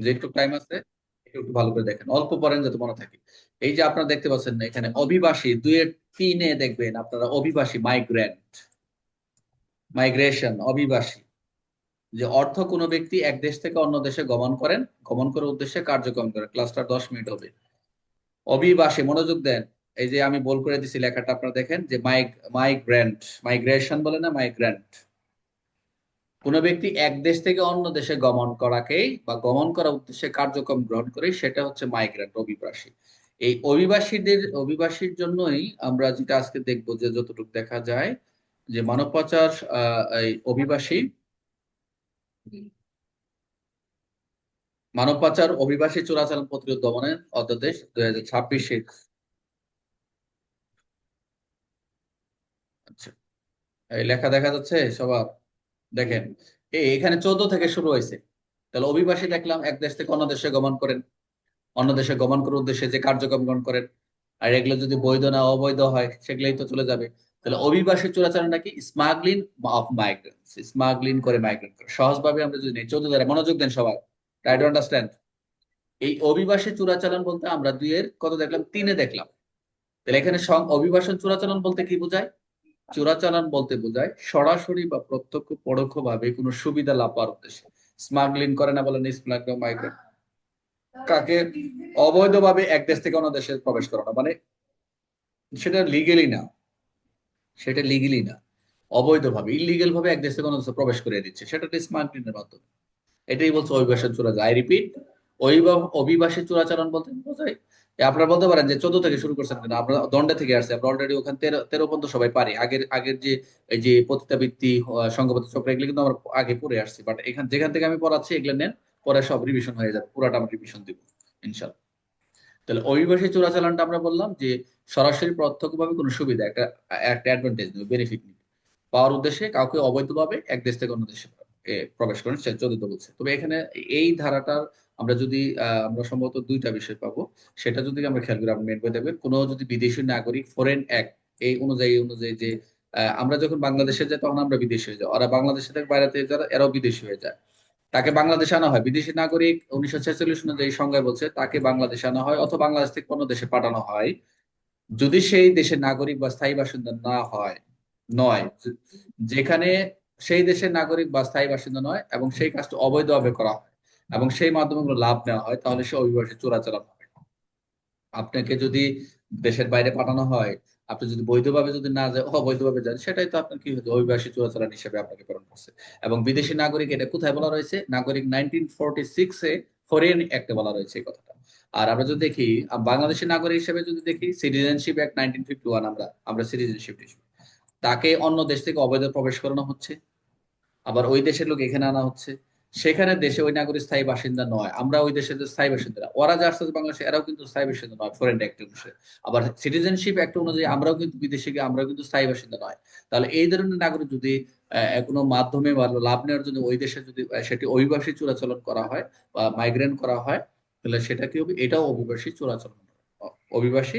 যে একটু টাইম আছে, একটু একটু ভালো করে দেখেন, অল্প পড়েন যাতে মনে থাকে। এই যে আপনারা দেখতে পাচ্ছেন না এখানে অভিবাসী, দুইয়ের তিনে দেখবেন আপনারা অভিবাসী, মাইগ্রেন্ট, মাইগ্রেশন, অভিবাসী। যে অর্থ কোনো ব্যক্তি এক দেশ থেকে অন্য দেশে গমন করেন, গমন করার উদ্দেশ্যে কার্যক্রম করেন। ক্লাসটা 10 মিনিট হবে। অভিবাসী, মনোযোগ দেন। এই যে আমি বল করে দিছি লেখাটা, আপনারা দেখেন যে মাইগ্রেন্ট, মাইগ্রেশন বলে না, মাইগ্রেন্ট। কোন ব্যক্তি এক দেশ থেকে অন্য দেশে গমন করাকেই বা গমন করার উদ্দেশ্যে কার্যক্রম গ্রহণ করে, সেটা হচ্ছে মাইগ্রেন্ট, অভিবাসী। এই অভিবাসীর জন্যই আমরা যেটা আজকে দেখবো, যে যতটুকু দেখা যায় যে মানব পাচার, এই অভিবাসী, মানব পাচার, অভিবাসী চোরাচালান প্রতিরোধ দমনের অধ্যাদেশ 2026। আচ্ছা, এই লেখা দেখা যাচ্ছে সবার? দেখেন, এখানে 14 থেকে শুরু হয়েছে। তাহলে অভিবাসী দেখলাম এক দেশ থেকে অন্য দেশে গমন করেন, অন্য দেশে গমন করার উদ্দেশ্যে যে কার্যক্রম গ্রহণ করেন। আর এগুলো যদি বৈধ না অবৈধ হয় সেগুলোই তো চলে যাবে। তাহলে অভিবাসী চোরাচালান নাকি স্মাগলিং অফ মাইগ্রেন্টস, স্মাগলিং করে মাইগ্রেন্ট করে। সহজভাবে আমরা যদি নেই 14 ধারা, মনোযোগ দেন সবাই, ট্রাই টু আন্ডারস্ট্যান্ড। এই অভিবাসী চোরাচালান বলতে আমরা দুইয়ের কত দেখলাম, তিনে দেখলাম। তাহলে এখানে অভিবাসন চোরাচালান বলতে কি বোঝায়? চোরাচালান বলতে বোঝায় সরাসরি বা প্রত্যক্ষ পরোক্ষ ভাবে কোনো সুবিধা লাভ পাওয়ার উদ্দেশ্যে। স্মাগলিং করে না, বলেন স্মাগলিং মাইগ্রেন্ট কাকে? অবৈধভাবে এক দেশ থেকে অন্য দেশে প্রবেশ করানো, মানে সেটা লিগেলি না, সেটা লিগেলি না, অবৈধভাবে, ইলিগেল ভাবে এক দেশ থেকে অন্য দেশে প্রবেশ করে দিচ্ছে, সেটা স্মাগলিং এর মাধ্যমে। এটাই বলছে অভিবাসন চোরাচালান। আই রিপিট, অভিবাসী চোরাচালান বলতে বোঝায়, আপনারা বলতে পারেন যে 14 থেকে শুরু করছেন কেন, আমরা দণ্ডে থেকে আসছি, আমরা অলরেডি ওখানে 13 পর্যন্ত সবাই পারি। আগের আগের যে এই যে পতিতাবৃত্তি, সংঘবদ্ধ চক্র, এগুলো কিন্তু আমরা আগে পড়ে আসছি। বাট এখান যেখান থেকে আমি পড়াচ্ছি এগুলো নেন, পরে সব রিভিশন হয়ে যাবে, পুরাটা আমরা রিভিশন দিব ইনশাল্লাহ। তাহলে অভিবাসী চোরাচালানটা আমরা বললাম যে সরাসরি প্রত্যক্ষভাবে কোনো সুবিধা, একটা একটা অ্যাডভান্টেজ নেবে, বেনিফিট নেবে পাওয়ার উদ্দেশ্যে কাউকে অবৈধভাবে এক দেশ থেকে অন্য দেশে প্রবেশ করেন, সে চলিত বলছে। তবে এখানে এই ধারাটার আমরা যদি আমরা সম্ভবত দুইটা বিষয় পাবো। সেটা যদি আমরা খেয়াল করি, আপনি মেন বই দেখবেন, কোনো যদি বিদেশি নাগরিক, ফরেন অ্যাক্ট এই অনুযায়ী যে আমরা যখন বাংলাদেশে যাই তখন আমরা বিদেশি হয়ে যাই, ওরা বাংলাদেশে থেকে বাইরে থেকে যারা এরাও বিদেশি হয়ে যায়, তাকে বাংলাদেশে আনা হয়। বিদেশি নাগরিক 1946 অনুযায়ী সংজ্ঞায় বলছে তাকে বাংলাদেশে আনা হয় অথবা বাংলাদেশ থেকে অন্য দেশে পাঠানো হয় যদি সেই দেশের নাগরিক বা স্থায়ী বাসিন্দা না হয়, নয়, যেখানে সেই দেশের নাগরিক বা স্থায়ী বাসিন্দা নয় এবং সেই কাজটা অবৈধভাবে করা হয় এবং সেই মাধ্যমে কোনো লাভ নেওয়া হয়, তাহলে সে অভিবাসী চোরাচালান হবে। আপনাকে যদি দেশের বাইরে পাঠানো হয়, আপনি যদি বৈধভাবে যদি না যায়, অবৈধভাবে যান, সেটাই তো আপনার কি হচ্ছে, অভিবাসী চোরাচালান হিসেবে আপনাকে প্রেরণ করছে। এবং বিদেশি নাগরিক এটা কোথায় বলা রয়েছে? নাগরিক 1946-এ, ফরেন অ্যাক্টে বলা রয়েছে এই কথাটা। আর আমরা যদি দেখি বাংলাদেশের নাগরিক হিসেবে যদি দেখি, সিটিজেনশিপ অ্যাক্ট 1951, আমরা আমরা সিটিজেনশিপ, তাকে অন্য দেশ থেকে অবৈধ প্রবেশ করানো হচ্ছে, আবার ওই দেশের লোক এখানে আনা হচ্ছে। সেখানে দেশে ওই নাগরিক স্থায়ী বাসিন্দা নয়, আমরা ওই দেশের যে স্থায়ী বাসিন্দা, ওরা যা আসছে বাংলাদেশে, এরাও কিন্তু স্থায়ী বাসিন্দা নয় ফরেন অ্যাক্ট অনুসারে। আবার সিটিজেনশিপ অ্যাক্ট অনুযায়ী আমরাও কিন্তু বিদেশে গিয়ে আমরাও কিন্তু স্থায়ী বাসিন্দা নয়। তাহলে এই ধরনের নাগরিক যদি কোনো মাধ্যমে বা লাভ নেওয়ার জন্য ওই দেশে যদি সেটি অভিবাসী চোরাচালান করা হয় বা মাইগ্রেন্ট করা হয়, তাহলে সেটা কি হবে? এটাও অভিবাসী চোরাচালান, অভিবাসী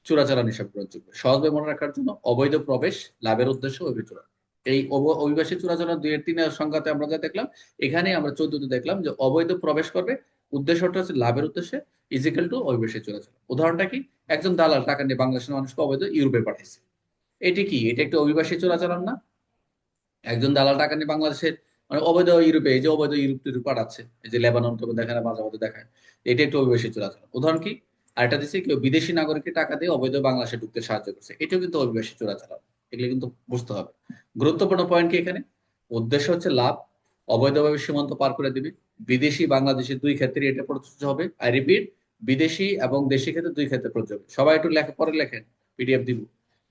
চোরাচালান হিসাবে গ্রহণযোগ্য। সহজভাবে মনে রাখার জন্য, অবৈধ প্রবেশ, লাভের উদ্দেশ্য, অভিযোগ। এই অভিবাসী চোরাচালান 2-3 সংখ্যাতে আমরা যা দেখলাম, এখানে আমরা 14তে দেখলাম যে অবৈধ প্রবেশ করবে, উদ্দেশ্যটা হচ্ছে লাভের উদ্দেশ্যে, ইজিক্যাল টু অভিবাসী চোরাচালান। উদাহরণটা কি? একজন দালাল টাকা নিয়ে বাংলাদেশের মানুষকে অবৈধ ইউরোপে পাঠাইছে, এটি কি? এটা একটা অভিবাসী চোরাচালান না? একজন দালাল টাকা নিয়ে বাংলাদেশের মানে অবৈধ ইউরোপে, এই যে অবৈধ ইউরোপ টিউরোপ পাঠাচ্ছে, এই যে লেবানন তো দেখায় না, মাঝে মধ্যে দেখায়, এটা একটু অভিবাসী চোরাচালান। উদাহরণ কি? আরেকটা দিচ্ছে, কেউ বিদেশি নাগরিককে টাকা দিয়ে অবৈধ বাংলাদেশে ঢুকতে সাহায্য করছে, এটাও কিন্তু অভিবাসী চোরাচালান। এগুলো কিন্তু বুঝতে হবে। গুরুত্বপূর্ণ পয়েন্ট কি এখানে? উদ্দেশ্য হচ্ছে লাভ, অবৈধভাবে সীমান্ত পার করে দিবে। বিদেশি বাংলাদেশি দুই ক্ষেত্রে এটা প্রযোজ্য হবে। আই রিপিট, বিদেশি এবং দেশি ক্ষেত্রে দুই ক্ষেত্রে প্রযোজ্য হবে। সবাই একটু লেখা, পরে লেখেন, পিডিএফ দিব,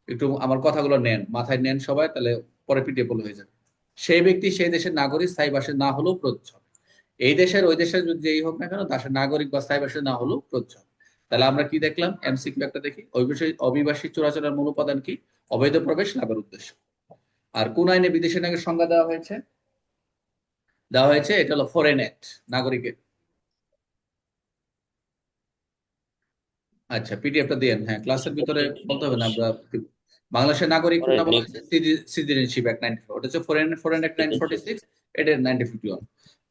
একটু আমার কথাগুলো নেন, মাথায় নেন সবাই, তাহলে পরে পিডিএফ বলে হয়ে যাবে। সেই ব্যক্তি সেই দেশের নাগরিক, স্থায়ী বাসিন্দা না হলেও প্রযোজ্য হবে। এই দেশের ওই দেশের যদি যেই হোক না কেন, দেশের নাগরিক বা স্থায়ী বাসিন্দা না হলেও প্রযোজ্য হবে। তাহলে আমরা কি দেখলাম? এমসিকিউ একটা দেখি, অভিবাসী চোরাচালানের মূল উপাদান কি? অবৈধ প্রবেশ, লাভের উদ্দেশ্য। আর কোন আইনে বিদেশি নাগরিক সংজ্ঞা দেওয়া হয়েছে? দেওয়া হয়েছে, এটা হলো ফরেন অ্যাক্ট, নাগরিকের। আচ্ছা, পিডিএফটা দিয়েন, হ্যাঁ, ক্লাসের ভিতরে বলতে হবে না, আমরা দিব। বাংলাদেশের নাগরিক কোনটা বলা হয়েছে? সিটিজেনশিপ অ্যাক্ট 1954, ওটা হচ্ছে ফরেন ফরেন অ্যাক্ট 1946, এটা 1951।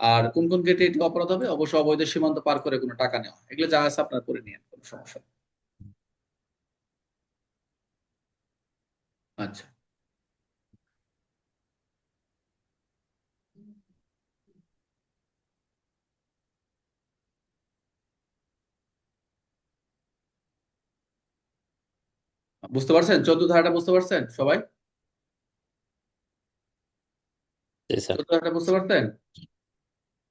আর কোন কোন ক্ষেত্রে এটি অপরাধ হবে, অবশ্য অবৈধ সীমান্ত পার করে কোনো টাকা নেওয়া, এগুলো যা আছে আপনার করে নিয়ে কোনো সমস্যা নেই। আচ্ছা, বুঝতে পারছেন 14 ধারাটা, বুঝতে পারছেন সবাই? জি স্যার। 14 ধারাটা বুঝতে পারছেন?